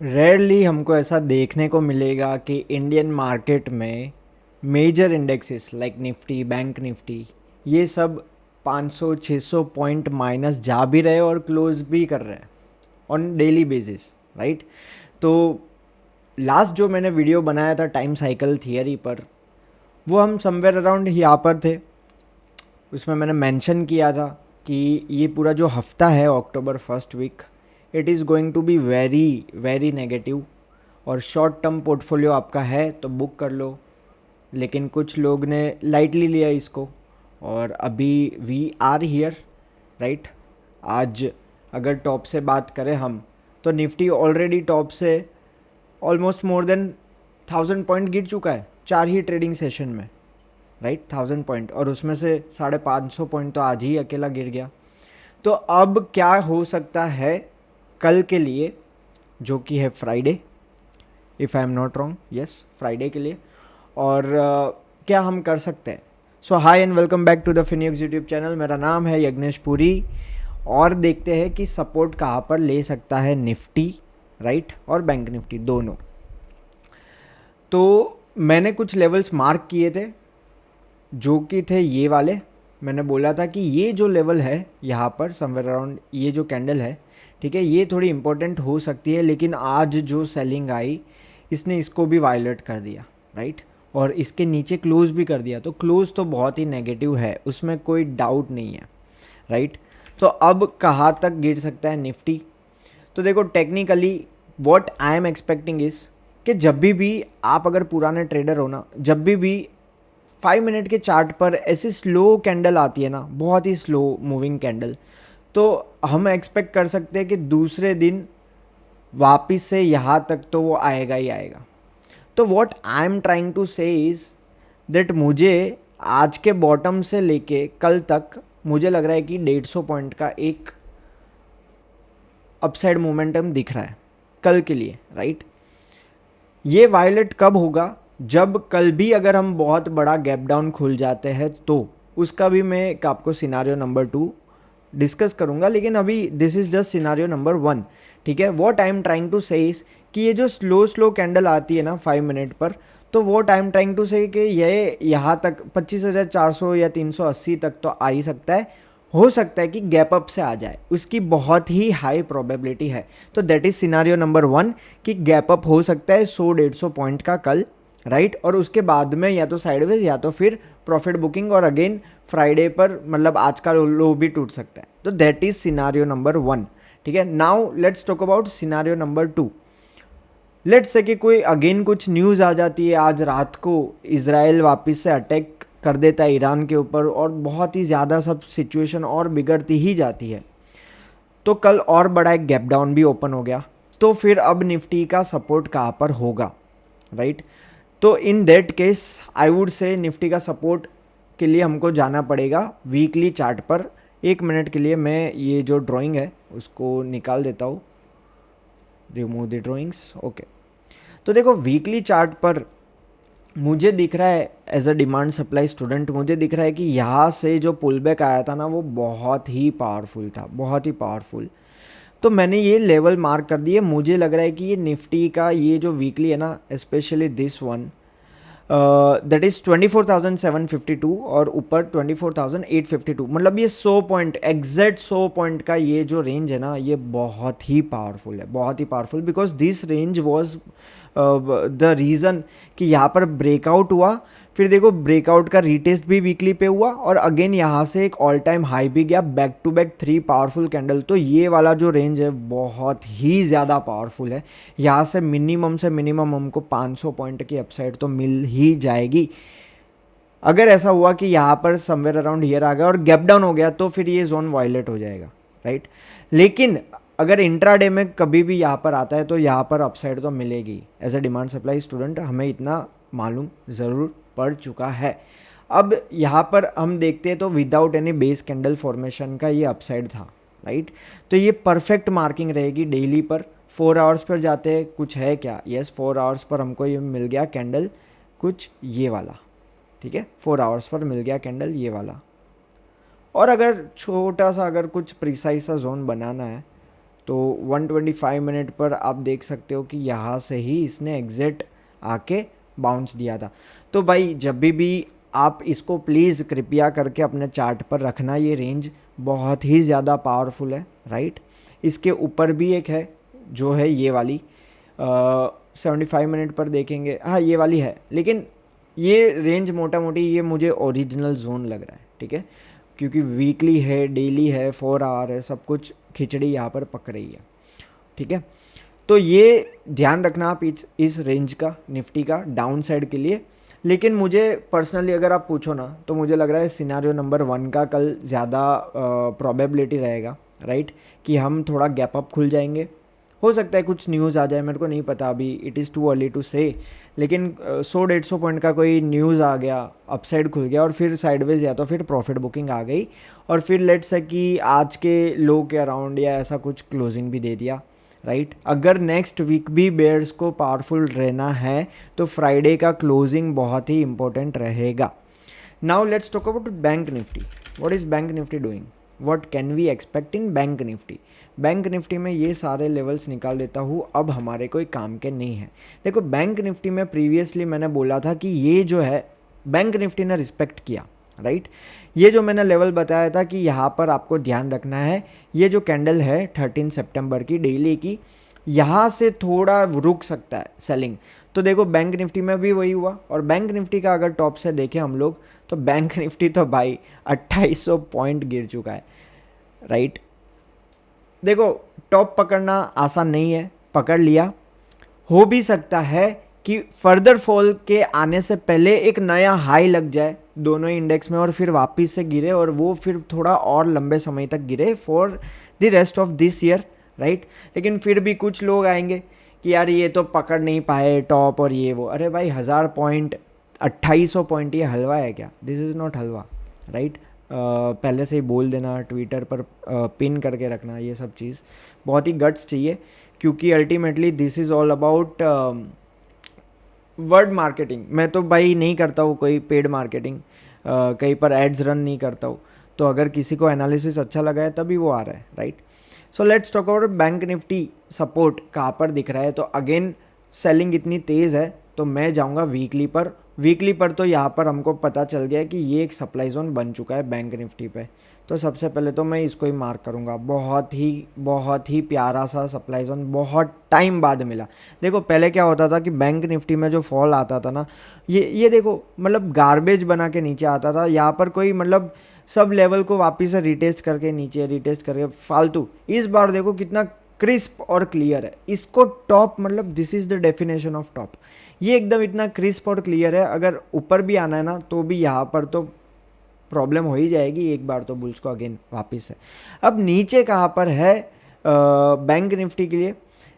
Rarely हमको ऐसा देखने को मिलेगा कि इंडियन मार्केट में major indexes like Nifty, bank Nifty, ये सब 500-600 पॉइंट माइनस जा भी रहे और क्लोज भी कर रहे हैं ऑन डेली बेसिस, राइट। तो लास्ट जो मैंने वीडियो बनाया था टाइम साइकिल थियरी पर, वो हम समवेयर अराउंड यहाँ पर थे। उसमें मैंने मेंशन किया था कि ये पूरा जो हफ्ता है October first week, it is going to be very very negative. और शॉर्ट टर्म पोर्टफोलियो आपका है तो बुक कर लो, लेकिन कुछ लोग ने लाइटली लिया इसको। और अभी वी आर हियर, राइट। आज अगर टॉप से बात करें हम, तो निफ्टी ऑलरेडी टॉप से ऑलमोस्ट मोर देन 1000 पॉइंट गिर चुका है 4 ही ट्रेडिंग सेशन में, राइट। 1000 पॉइंट, और उसमें से 550 पॉइंट तो आज ही अकेला गिर गया। तो अब क्या हो सकता है कल के लिए, जो कि है Friday, if I am not wrong, yes Friday के लिए। और क्या हम कर सकते हैं। So hi and welcome back to the Phoenix YouTube channel. मेरा नाम है यज्ञेश पुरी, और देखते हैं कि सपोर्ट कहाँ पर ले सकता है निफ्टी, राइट, और बैंक निफ्टी दोनों। तो मैंने कुछ लेवल्स मार्क किए थे, जो कि थे ये वाले। मैंने बोला था कि ये जो लेवल है यहाँ पर समवेयर अराउंड, ये जो कैंडल है, ठीक है, ये थोड़ी इंपॉर्टेंट हो सकती है, लेकिन आज जो सेलिंग आई इसने इसको भी वायलेट कर दिया, राइट। और इसके नीचे क्लोज भी कर दिया, तो क्लोज तो बहुत ही नेगेटिव है, उसमें कोई डाउट नहीं है, राइट। तो अब कहाँ तक गिर सकता है निफ्टी। तो देखो technically what I am expecting is कि जब भी आप अगर पुराने ट्रेडर हो ना, जब भी 5 मिनट के चार्ट पर ऐसी स्लो कैंडल आती है ना, बहुत ही स्लो मूविंग कैंडल, तो हम एक्सपेक्ट कर सकते हैं कि दूसरे दिन वापस से यहाँ तक तो वो आएगा ही आएगा। तो what I am trying to say is that मुझे आज के बॉटम से लेके कल तक मुझे लग रहा है कि 150 पॉइंट का एक अपसाइड मोमेंटम दिख रहा है कल के लिए, राइट। ये वायलेट कब होगा, जब कल भी अगर हम बहुत बड़ा गैप डाउन खुल जाते हैं, तो उसका भी मैं एक आपको सिनारियो नंबर 2 डिस्कस करूंगा, लेकिन अभी this is just scenario number 1, ठीक है। What I am trying to say is कि ये जो स्लो स्लो कैंडल आती है ना 5 मिनट पर, तो what I am trying to say कि ये यहाँ तक 25,400 या 380 तक तो आ ही सकता है। हो सकता है कि गैप अप से आ जाए, उसकी बहुत ही हाई प्रोबेबिलिटी है। तो दैट इज सिनारियो नंबर 1 कि गैप अप हो सकता है 100-150 पॉइंट का कल, राइट। और उसके बाद में या तो साइडवेज या तो फिर प्रॉफिट बुकिंग, और अगेन फ्राइडे पर मतलब आज का लो भी टूट सकता है। तो दैट इज सिनारियो नंबर 1, ठीक है। Now let's talk about scenario number 2। Let's say कि कोई अगेन कुछ न्यूज़ आ जाती है, आज रात को इजराइल वापस से अटैक कर देता है ईरान के ऊपर, और बहुत ही ज़्यादा सब सिचुएशन और बिगड़ती ही जाती है, तो कल और बड़ा एक गैप डाउन भी ओपन हो गया। तो फिर अब निफ्टी का सपोर्ट कहाँ पर होगा, राइट। तो in that case I would say Nifty का सपोर्ट के लिए हमको जाना पड़ेगा वीकली चार्ट पर। 1 मिनट के लिए मैं ये जो ड्राइंग है उसको निकाल देता हूँ, रिमूव द ड्राइंग्स, ओके। तो देखो वीकली चार्ट पर मुझे दिख रहा है, as a demand supply student मुझे दिख रहा है कि यहाँ से जो पुल बैक आया था ना, वो बहुत ही पावरफुल था, बहुत ही पावरफुल। तो मैंने ये लेवल मार्क कर दिए। मुझे लग रहा है कि ये निफ्टी का ये जो वीकली है ना, specially this one, that is 24,752 और ऊपर 24,852, मतलब ये 100 पॉइंट, एग्जैक्ट 100 पॉइंट का ये जो रेंज है ना, ये बहुत ही पावरफुल है, बहुत ही powerful. Because this range was the reason कि यहाँ पर ब्रेकआउट हुआ, फिर देखो ब्रेकआउट का रीटेस्ट भी वीकली पे हुआ, और अगेन यहाँ से एक ऑल टाइम हाई भी गया, back to back 3 powerful candle. तो ये वाला जो रेंज है बहुत ही ज़्यादा पावरफुल है। यहाँ से मिनिमम हमको 500 पॉइंट की अपसाइड तो मिल ही जाएगी। अगर ऐसा हुआ कि यहाँ पर समवेयर अराउंड ईयर आ गया और गैप डाउन हो गया, तो फिर ये जोन वायलेट हो जाएगा, राइट। लेकिन अगर इंट्राडे में कभी भी यहाँ पर आता है, तो यहाँ पर अपसाइड तो मिलेगी। As a demand supply student हमें इतना मालूम ज़रूर पड़ चुका है। अब यहाँ पर हम देखते हैं तो without any base candle formation का ये अपसाइड था, राइट। तो ये परफेक्ट मार्किंग रहेगी डेली पर। 4 आवर्स पर जाते हैं, कुछ है क्या, यस 4 आवर्स पर हमको ये मिल गया कैंडल, कुछ ये वाला, ठीक है। 4 आवर्स पर मिल गया कैंडल ये वाला। और अगर छोटा सा अगर कुछ प्रिसाइज सा जोन बनाना है, तो 125 मिनट पर आप देख सकते हो कि यहाँ से ही इसने एग्जिट आके बाउंस दिया था। तो भाई जब भी आप इसको प्लीज़ कृपया करके अपने चार्ट पर रखना, ये रेंज बहुत ही ज़्यादा पावरफुल है, राइट। इसके ऊपर भी एक है जो है ये वाली 75 मिनट पर देखेंगे, हाँ ये वाली है, लेकिन ये रेंज मोटा मोटी ये मुझे ओरिजिनल जोन लग रहा है, ठीक है, क्योंकि वीकली है, डेली है, 4 आवर है, सब कुछ खिचड़ी यहाँ पर पक रही है, ठीक है। तो ये ध्यान रखना आप इस रेंज का, निफ्टी का डाउन साइड के लिए। लेकिन मुझे पर्सनली अगर आप पूछो ना, तो मुझे लग रहा है सिनारियो नंबर 1 का कल ज़्यादा प्रोबेबिलिटी रहेगा, राइट, कि हम थोड़ा गैप अप खुल जाएंगे। हो सकता है कुछ न्यूज़ आ जाए, मेरे को नहीं पता अभी, it is too early to say, लेकिन 100-150 पॉइंट का कोई न्यूज़ आ गया, अपसाइड खुल गया और फिर साइडवेज या तो फिर प्रॉफिट बुकिंग आ गई और फिर लेट्स से कि आज के लो के अराउंड या ऐसा कुछ क्लोजिंग भी दे दिया, राइट। अगर नेक्स्ट वीक भी बेयर्स को पावरफुल रहना है तो फ्राइडे का क्लोजिंग बहुत ही इंपॉर्टेंट रहेगा। Now let's talk about bank Nifty. What is bank Nifty doing, what can we expect in bank Nifty. Bank Nifty में ये सारे लेवल्स निकाल देता हूँ, अब हमारे कोई काम के नहीं है। देखो बैंक निफ्टी में प्रीवियसली मैंने बोला था कि ये जो है बैंक निफ्टी ने रिस्पेक्ट किया, राइट। ये जो मैंने लेवल बताया था कि यहाँ पर आपको ध्यान रखना है, ये जो कैंडल है 13 सितंबर की डेली की, यहाँ से थोड़ा रुक सकता है सेलिंग। तो देखो बैंक निफ्टी में भी वही हुआ, और बैंक निफ्टी का अगर टॉप से देखें हम लोग तो बैंक निफ्टी तो भाई 2800 पॉइंट गिर चुका है, राइट। देखो टॉप पकड़ना आसान नहीं है, पकड़ लिया, हो भी सकता है कि फर्दर फॉल के आने से पहले एक नया हाई लग जाए दोनों इंडेक्स में और फिर वापस से गिरे और वो फिर थोड़ा और लंबे समय तक गिरे for the rest of this year, right. लेकिन फिर भी कुछ लोग आएंगे कि यार ये तो पकड़ नहीं पाए टॉप और ये वो, अरे भाई 1000 पॉइंट 2800 पॉइंट ये हलवा है क्या, this is not halwa, right. पहले से ही बोल देना, ट्विटर पर पिन करके रखना, ये सब चीज़ बहुत ही गट्स चाहिए, क्योंकि ultimately this is all about word marketing. मैं तो भाई नहीं करता हूँ कोई पेड मार्केटिंग, कहीं पर एड्स रन नहीं करता हूँ, तो अगर किसी को एनालिसिस अच्छा लगा है तभी वो आ रहा है, right. So let's talk about bank Nifty support कहाँ पर दिख रहा है। तो अगेन सेलिंग इतनी तेज़ है तो मैं जाऊँगा वीकली पर तो यहाँ पर हमको पता चल गया है कि ये एक सप्लाई जोन बन चुका है बैंक निफ्टी पे। तो सबसे पहले तो मैं इसको ही मार्क करूँगा, बहुत ही प्यारा सा सप्लाई जोन बहुत टाइम बाद मिला। देखो पहले क्या होता था कि बैंक निफ्टी में जो फॉल आता था ना, ये देखो मतलब गार्बेज बना के नीचे आता था, यहाँ पर कोई मतलब सब लेवल को वापस से रिटेस्ट करके फालतू। इस बार देखो कितना क्रिस्प और क्लियर है, इसको टॉप मतलब this is the definition of top. ये एकदम इतना क्रिस्प और क्लियर है, अगर ऊपर भी आना है ना तो भी यहाँ पर तो प्रॉब्लम हो ही जाएगी एक बार तो बुल्स को अगेन वापस से। अब नीचे कहाँ पर है बैंक निफ्टी के लिए,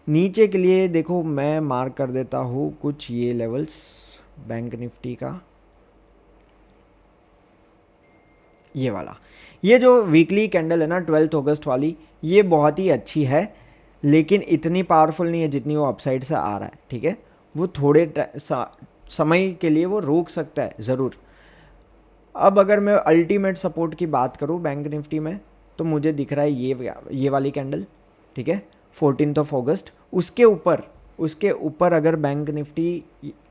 नीचे के लिए देखो मैं मार्क कर देता हूँ कुछ ये लेवल्स बैंक निफ्टी का, ये वाला, ये जो वीकली कैंडल है ना 12 अगस्त वाली, ये बहुत ही अच्छी है, लेकिन इतनी पावरफुल नहीं है जितनी वो अपसाइड से आ रहा है, ठीक है। वो थोड़े समय के लिए वो रोक सकता है ज़रूर। अब अगर मैं अल्टीमेट सपोर्ट की बात करूँ बैंक निफ्टी में, तो मुझे दिख रहा है ये वाली कैंडल, ठीक है, 14 अगस्त। उसके ऊपर अगर बैंक निफ्टी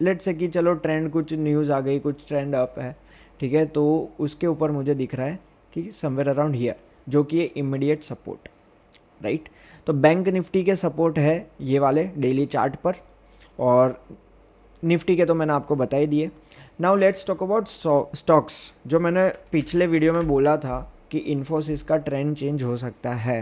लेट्स से कि चलो ट्रेंड कुछ न्यूज़ आ गई, कुछ ट्रेंड अप है, ठीक है, तो उसके ऊपर मुझे दिख रहा है कि समवेयर अराउंड हियर, जो कि इमीडिएट सपोर्ट, राइट। तो बैंक निफ्टी के सपोर्ट है ये वाले डेली चार्ट पर, और निफ्टी के तो मैंने आपको बता ही दिए। Now let's talk about stocks. जो मैंने पिछले वीडियो में बोला था कि इन्फोसिस का ट्रेंड चेंज हो सकता है,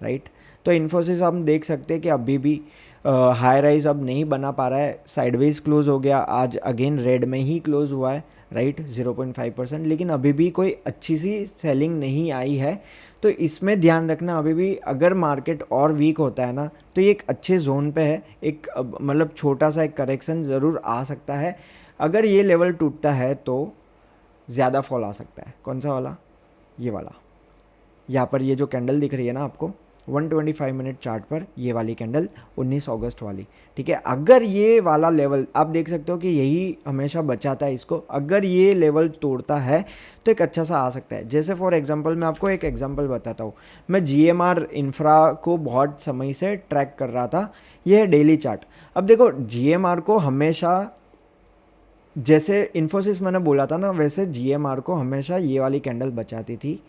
राइट। तो इन्फोसिस हम देख सकते हैं कि अभी भी हाई राइज अब नहीं बना पा रहा है, साइडवेज क्लोज हो गया, आज अगेन रेड में ही क्लोज हुआ है, राइट, 0.5%, लेकिन अभी भी कोई अच्छी सी सेलिंग नहीं आई है। तो इसमें ध्यान रखना, अभी भी अगर मार्केट और वीक होता है ना तो ये एक अच्छे जोन पे है, एक मतलब छोटा सा एक करेक्शन ज़रूर आ सकता है। अगर ये लेवल टूटता है तो ज़्यादा फॉल आ सकता है। कौन सा वाला, ये वाला, यहाँ पर ये जो कैंडल दिख रही है ना आपको, 125 मिनट चार्ट पर ये वाली कैंडल 19 अगस्त वाली, ठीक है। अगर ये वाला लेवल आप देख सकते हो कि यही हमेशा बचाता है इसको, अगर ये लेवल तोड़ता है तो एक अच्छा सा आ सकता है। जैसे फॉर एग्जांपल मैं आपको एक एग्जांपल बताता हूँ, मैं GMR इंफ्रा को बहुत समय से ट्रैक कर रहा था, ये है डेली चार्ट। अब देखो GMR को हमेशा, जैसे इन्फोसिस मैंने बोला था ना, वैसे GMR को हमेशा ये वाली कैंडल बचाती थी,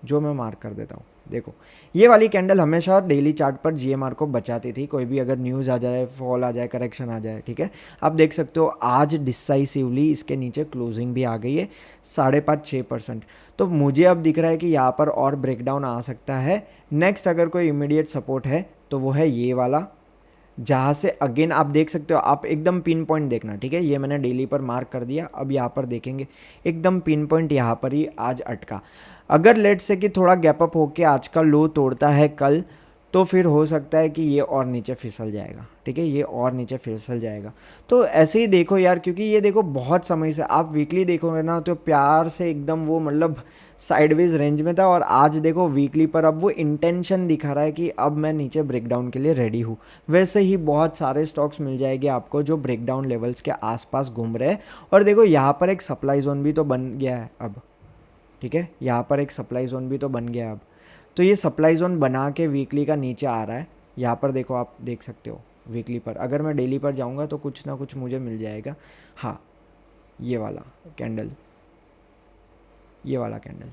जो मैं मार्क कर देता हूँ। देखो ये वाली कैंडल हमेशा डेली चार्ट पर GMR को बचाती थी, कोई भी अगर न्यूज़ आ जाए, फॉल आ जाए, करेक्शन आ जाए, ठीक है। आप देख सकते हो आज डिसाइसिवली इसके नीचे क्लोजिंग भी आ गई है 5.5-6%। तो मुझे अब दिख रहा है कि यहाँ पर और ब्रेकडाउन आ सकता है। नेक्स्ट अगर कोई इमीडिएट सपोर्ट है तो वो है ये वाला, जहाँ से अगेन आप देख सकते हो, आप एकदम पिन पॉइंट देखना, ठीक है। ये मैंने डेली पर मार्क कर दिया, अब यहाँ पर देखेंगे एकदम पिन पॉइंट यहाँ पर ही आज अटका। अगर लेट से कि थोड़ा गैप अप होके आज का लो तोड़ता है कल, तो फिर हो सकता है कि ये और नीचे फिसल जाएगा, ठीक है, ये और नीचे फिसल जाएगा। तो ऐसे ही देखो यार, क्योंकि ये देखो बहुत समय से आप वीकली देखोगे ना तो प्यार से एकदम वो मतलब साइडवेज रेंज में था, और आज देखो वीकली पर अब वो इंटेंशन दिखा रहा है कि अब मैं नीचे ब्रेकडाउन के लिए रेडी हूँ। वैसे ही बहुत सारे स्टॉक्स मिल जाएंगे आपको जो ब्रेकडाउन लेवल्स के आसपास घूम रहे हैं। और देखो यहाँ पर एक सप्लाई जोन भी तो बन गया है अब, ठीक है, यहाँ पर एक सप्लाई जोन भी तो बन गया अब। तो ये सप्लाई जोन बना के वीकली का नीचे आ रहा है, यहाँ पर देखो आप देख सकते हो वीकली पर। अगर मैं डेली पर जाऊँगा तो कुछ ना कुछ मुझे मिल जाएगा। हाँ, ये वाला कैंडल, ये वाला कैंडल,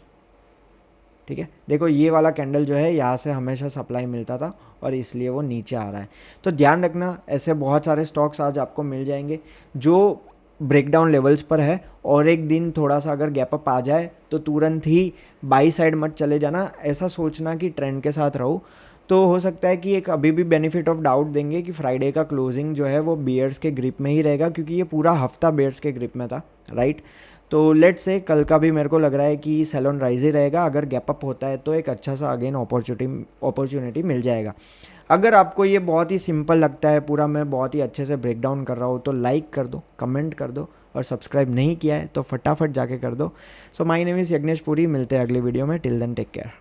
ठीक है। देखो ये वाला कैंडल जो है यहाँ से हमेशा सप्लाई मिलता था और इसलिए वो नीचे आ रहा है। तो ध्यान रखना, ऐसे बहुत सारे स्टॉक्स आज आपको मिल जाएंगे जो ब्रेकडाउन लेवल्स पर है, और एक दिन थोड़ा सा अगर गैप अप आ जाए तो तुरंत ही बाई साइड मत चले जाना, ऐसा सोचना कि ट्रेंड के साथ रहो। तो हो सकता है कि एक अभी भी बेनिफिट ऑफ डाउट देंगे कि फ्राइडे का क्लोजिंग जो है वो बियर्स के ग्रिप में ही रहेगा, क्योंकि ये पूरा हफ्ता बियर्स के ग्रिप में था, राइट। तो लेट से कल का भी मेरे को लग रहा है कि सेल ऑन राइज ही रहेगा। अगर गैप अप होता है तो एक अच्छा सा अगेन अपॉर्चुनिटी मिल जाएगा। अगर आपको ये बहुत ही सिंपल लगता है, पूरा मैं बहुत ही अच्छे से ब्रेक डाउन कर रहा हूँ, तो लाइक कर दो, कमेंट कर दो, और सब्सक्राइब नहीं किया है तो फटाफट जाके कर दो। So my name is Yagnesh Puri, मिलते हैं अगली वीडियो में। Till then take care.